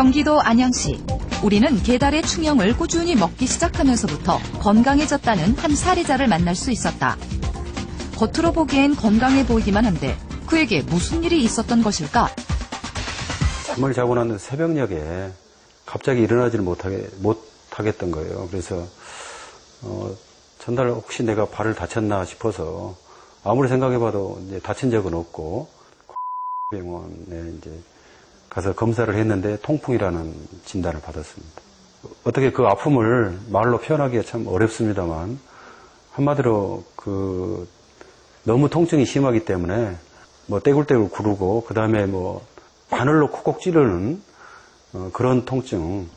경기도 안양시. 우리는 게달의 충형을 꾸준히 먹기 시작하면서부터 건강해졌다는 한 사례자를 만날 수 있었다. 겉으로 보기엔 건강해 보이기만 한데 그에게 무슨 일이 있었던 것일까? 잠을 자고 난 새벽녘에 갑자기 일어나지를 못하겠던 거예요. 그래서 전날 혹시 내가 발을 다쳤나 싶어서 아무리 생각해봐도 이제 다친 적은 없고 병원에 이제 가서 검사를 했는데 통풍이라는 진단을 받았습니다. 어떻게 그 아픔을 말로 표현하기가 참 어렵습니다만 한마디로 너무 통증이 심하기 때문에 떼굴떼굴 구르고 그 다음에 바늘로 콕콕 찌르는 그런 통증.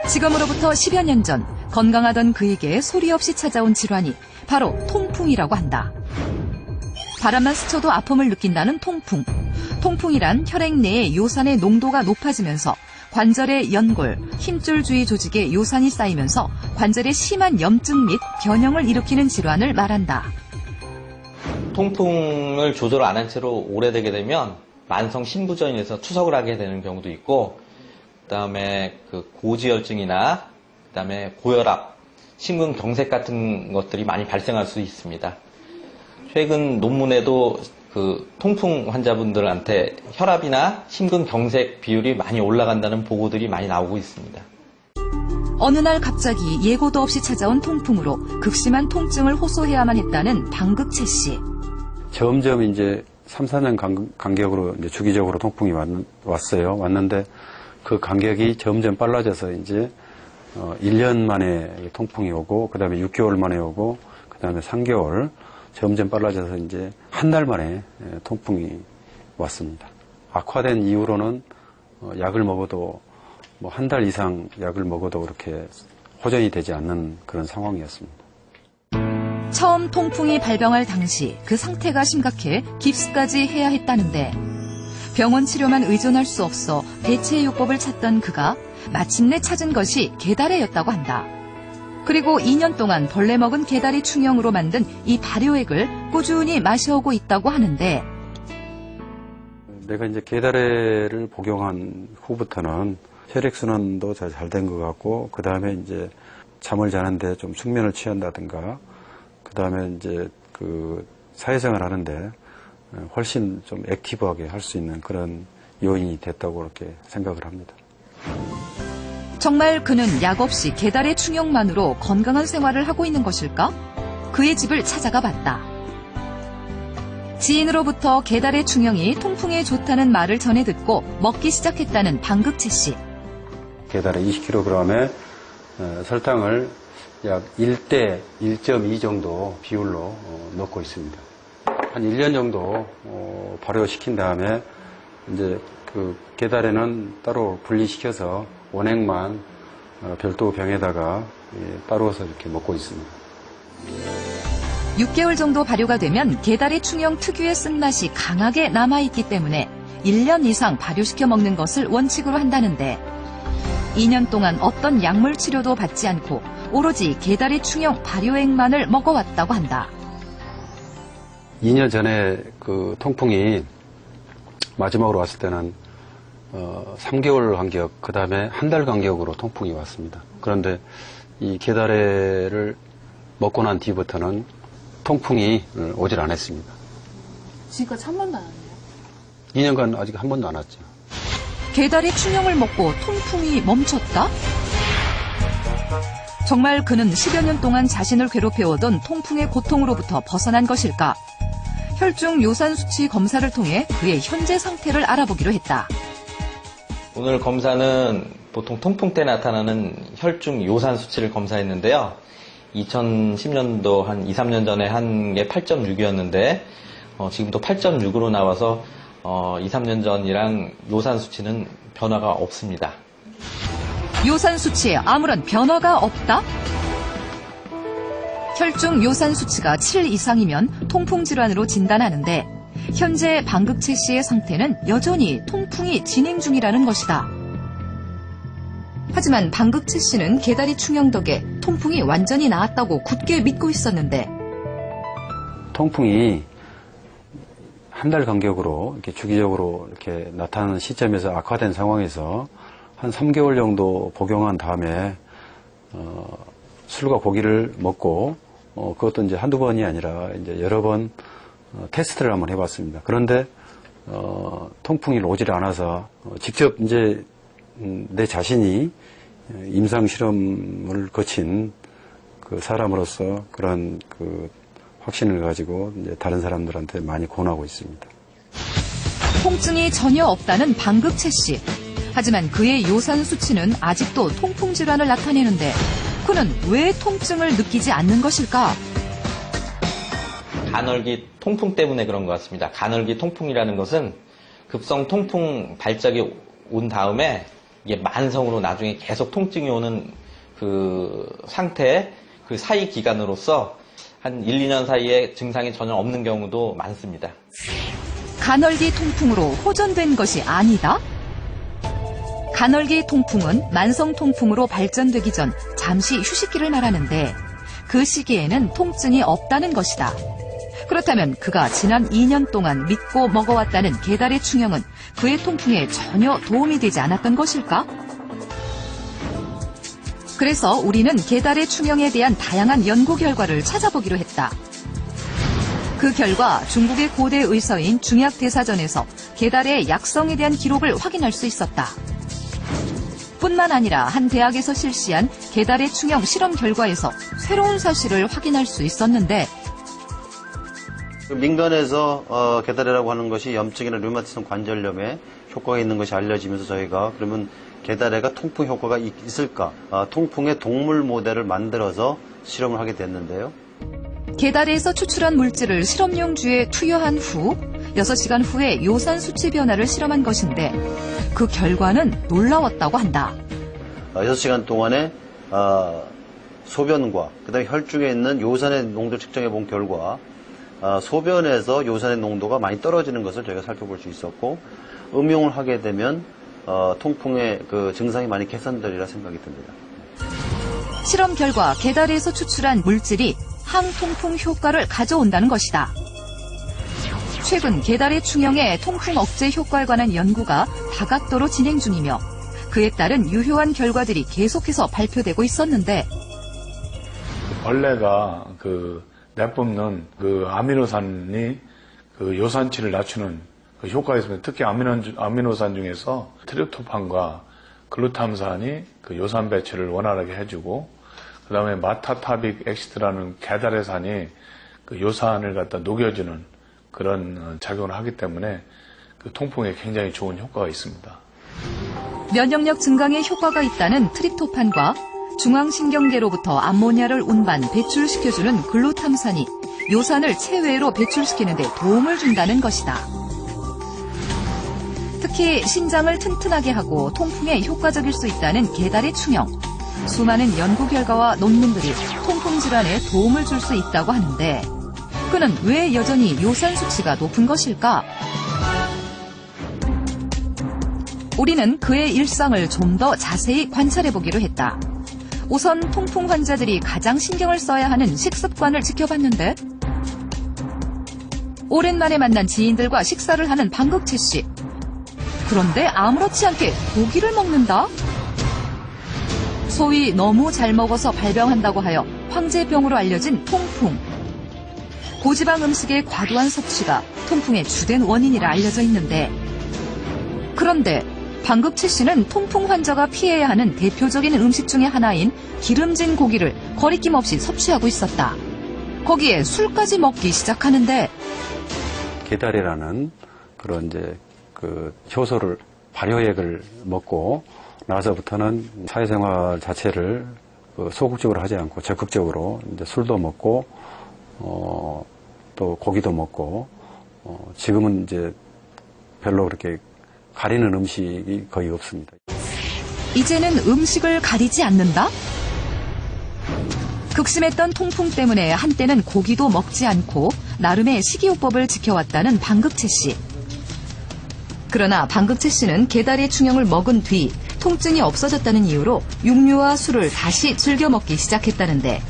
지금으로부터 10여 년 전 건강하던 그에게 소리 없이 찾아온 질환이 바로 통풍이라고 한다. 바람만 스쳐도 아픔을 느낀다는 통풍. 통풍이란 혈액 내의 요산의 농도가 높아지면서 관절의 연골, 힘줄 주위 조직에 요산이 쌓이면서 관절에 심한 염증 및 변형을 일으키는 질환을 말한다. 통풍을 조절 안 한 채로 오래되게 되면 만성 신부전에서 투석을 하게 되는 경우도 있고, 그다음에 고지혈증이나 그다음에 고혈압, 심근경색 같은 것들이 많이 발생할 수 있습니다. 최근 논문에도 통풍 환자분들한테 혈압이나 심근경색 비율이 많이 올라간다는 보고들이 많이 나오고 있습니다. 어느 날 갑자기 예고도 없이 찾아온 통풍으로 극심한 통증을 호소해야만 했다는 방극채 씨. 점점 이제 3, 4년 간격으로 이제 주기적으로 통풍이 왔어요. 왔는데 그 간격이 점점 빨라져서 이제 1년 만에 통풍이 오고, 그 다음에 6개월 만에 오고, 그 다음에 3개월, 점점 빨라져서 이제 한 달 만에 통풍이 왔습니다. 악화된 이후로는 약을 먹어도 한 달 이상 약을 먹어도 그렇게 호전이 되지 않는 그런 상황이었습니다. 처음 통풍이 발병할 당시 그 상태가 심각해 깁스까지 해야 했다는데 병원 치료만 의존할 수 없어 대체 요법을 찾던 그가 마침내 찾은 것이 게달해였다고 한다. 그리고 2년 동안 벌레 먹은 게달이 충형으로 만든 이 발효액을 꾸준히 마셔오고 있다고 하는데, 내가 이제 게달해를 복용한 후부터는 혈액순환도 잘 된 것 같고, 그 다음에 이제 잠을 자는데 좀 숙면을 취한다든가, 그 다음에 이제 사회생활 하는데 훨씬 좀 액티브하게 할 수 있는 그런 요인이 됐다고 그렇게 생각을 합니다. 정말 그는 약 없이 게달의 충형만으로 건강한 생활을 하고 있는 것일까? 그의 집을 찾아가 봤다. 지인으로부터 게달의 충형이 통풍에 좋다는 말을 전해 듣고 먹기 시작했다는 방극채 씨. 게달에 20kg에 설탕을 약 1대 1.2 정도 비율로 넣고 있습니다. 한 1년 정도 발효시킨 다음에 이제 게달에는 따로 분리시켜서 원액만 별도 병에다가 따로서 이렇게 먹고 있습니다. 6개월 정도 발효가 되면 게달의 충형 특유의 쓴맛이 강하게 남아있기 때문에 1년 이상 발효시켜 먹는 것을 원칙으로 한다는데 2년 동안 어떤 약물 치료도 받지 않고 오로지 게달의 충형 발효액만을 먹어왔다고 한다. 2년 전에 통풍이 마지막으로 왔을 때는 3개월 간격, 그 다음에 한 달 간격으로 통풍이 왔습니다. 그런데 이 게달해를 먹고 난 뒤부터는 통풍이 오질 않았습니다. 지금까지 한 번도 안 왔네요? 2년간 아직 한 번도 안 왔죠. 게달의 충형을 먹고 통풍이 멈췄다? 정말 그는 10여 년 동안 자신을 괴롭혀오던 통풍의 고통으로부터 벗어난 것일까? 혈중 요산 수치 검사를 통해 그의 현재 상태를 알아보기로 했다. 오늘 검사는 보통 통풍 때 나타나는 혈중 요산 수치를 검사했는데요. 2010년도 한 2, 3년 전에 한 게 8.6이었는데 지금도 8.6으로 나와서 2, 3년 전이랑 요산 수치는 변화가 없습니다. 요산 수치에 아무런 변화가 없다? 혈중 요산 수치가 7 이상이면 통풍 질환으로 진단하는데 현재 방극채 씨의 상태는 여전히 통풍이 진행 중이라는 것이다. 하지만 방극채 씨는 게달이 충형 덕에 통풍이 완전히 나았다고 굳게 믿고 있었는데 통풍이 한 달 간격으로 이렇게 주기적으로 이렇게 나타나는 시점에서 악화된 상황에서 한 3개월 정도 복용한 다음에 술과 고기를 먹고 그것도 이제 한두 번이 아니라 이제 여러 번 테스트를 한번 해봤습니다. 그런데 통풍이 오질 않아서 직접 이제 내 자신이 임상 실험을 거친 그 사람으로서 그런 그 확신을 가지고 이제 다른 사람들한테 많이 권하고 있습니다. 통증이 전혀 없다는 방극채 씨. 하지만 그의 요산 수치는 아직도 통풍 질환을 나타내는데 그는 왜 통증을 느끼지 않는 것일까? 간헐기 통풍 때문에 그런 것 같습니다. 간헐기 통풍이라는 것은 급성 통풍 발작이 온 다음에 이게 만성으로 나중에 계속 통증이 오는 그 상태, 그 사이 기간으로서 한 1, 2년 사이에 증상이 전혀 없는 경우도 많습니다. 간헐기 통풍으로 호전된 것이 아니다? 간헐기 통풍은 만성 통풍으로 발전되기 전 잠시 휴식기를 말하는데 그 시기에는 통증이 없다는 것이다. 그렇다면 그가 지난 2년 동안 믿고 먹어왔다는 게달의 충형은 그의 통풍에 전혀 도움이 되지 않았던 것일까? 그래서 우리는 게달의 충형에 대한 다양한 연구 결과를 찾아보기로 했다. 그 결과 중국의 고대 의서인 중약대사전에서 게달의 약성에 대한 기록을 확인할 수 있었다. 뿐만 아니라 한 대학에서 실시한 게달의 충형 실험 결과에서 새로운 사실을 확인할 수 있었는데 민간에서 게다레라고 하는 것이 염증이나 류마티성 관절염에 효과가 있는 것이 알려지면서 저희가 그러면 게다레가 통풍 효과가 있을까? 통풍의 동물 모델을 만들어서 실험을 하게 됐는데요. 게다레에서 추출한 물질을 실험용 쥐에 투여한 후 6시간 후에 요산 수치 변화를 실험한 것인데 그 결과는 놀라웠다고 한다. 6시간 동안에 소변과 그다음에 혈중에 있는 요산의 농도를 측정해 본 결과 소변에서 요산의 농도가 많이 떨어지는 것을 저희가 살펴볼 수 있었고 음용을 하게 되면 통풍의 그 증상이 많이 개선되리라 생각이 듭니다. 실험 결과 게다레에서 추출한 물질이 항통풍 효과를 가져온다는 것이다. 최근 게달의 충형의 통풍 억제 효과에 관한 연구가 다각도로 진행 중이며 그에 따른 유효한 결과들이 계속해서 발표되고 있었는데 벌레가 내뿜는 아미노산이 요산치를 낮추는 그 효과가 있습니다. 특히 아미노산 중에서 트립토판과 글루탐산이 요산 배출을 원활하게 해주고 그 다음에 마타타빅 엑시드라는 게다레산이 요산을 갖다 녹여주는 그런 작용을 하기 때문에 통풍에 굉장히 좋은 효과가 있습니다. 면역력 증강에 효과가 있다는 트립토판과 중앙신경계로부터 암모니아를 운반, 배출시켜주는 글루탐산이 요산을 체외로 배출시키는 데 도움을 준다는 것이다. 특히 신장을 튼튼하게 하고 통풍에 효과적일 수 있다는 게달의 충형. 수많은 연구 결과와 논문들이 통풍 질환에 도움을 줄 수 있다고 하는데 그는 왜 여전히 요산 수치가 높은 것일까? 우리는 그의 일상을 좀 더 자세히 관찰해보기로 했다. 우선 통풍 환자들이 가장 신경을 써야 하는 식습관을 지켜봤는데 오랜만에 만난 지인들과 식사를 하는 방극채 씨. 그런데 아무렇지 않게 고기를 먹는다? 소위 너무 잘 먹어서 발병한다고 하여 황제병으로 알려진 통풍. 고지방 음식의 과도한 섭취가 통풍의 주된 원인이라 알려져 있는데 그런데 방극채 씨는 통풍 환자가 피해야 하는 대표적인 음식 중에 하나인 기름진 고기를 거리낌 없이 섭취하고 있었다. 거기에 술까지 먹기 시작하는데 게다레라는 그런 이제 효소를 발효액을 먹고 나서부터는 사회생활 자체를 소극적으로 하지 않고 적극적으로 이제 술도 먹고 또 고기도 먹고 지금은 이제 별로 그렇게 가리는 음식이 거의 없습니다. 이제는 음식을 가리지 않는다? 극심했던 통풍 때문에 한때는 고기도 먹지 않고 나름의 식이요법을 지켜왔다는 방극채 씨. 그러나 방극채 씨는 게다리 충형을 먹은 뒤 통증이 없어졌다는 이유로 육류와 술을 다시 즐겨 먹기 시작했다는데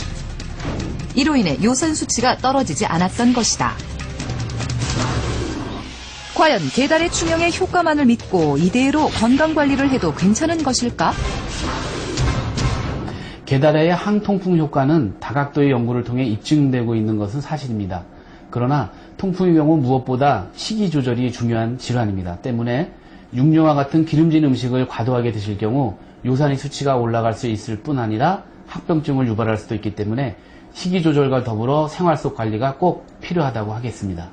이로 인해 요산 수치가 떨어지지 않았던 것이다. 과연 게달의 충용의 효과만을 믿고 이대로 건강관리를 해도 괜찮은 것일까? 게달의 항통풍 효과는 다각도의 연구를 통해 입증되고 있는 것은 사실입니다. 그러나 통풍의 경우 무엇보다 식이 조절이 중요한 질환입니다. 때문에 육류와 같은 기름진 음식을 과도하게 드실 경우 요산의 수치가 올라갈 수 있을 뿐 아니라 합병증을 유발할 수도 있기 때문에 식이 조절과 더불어 생활 속 관리가 꼭 필요하다고 하겠습니다.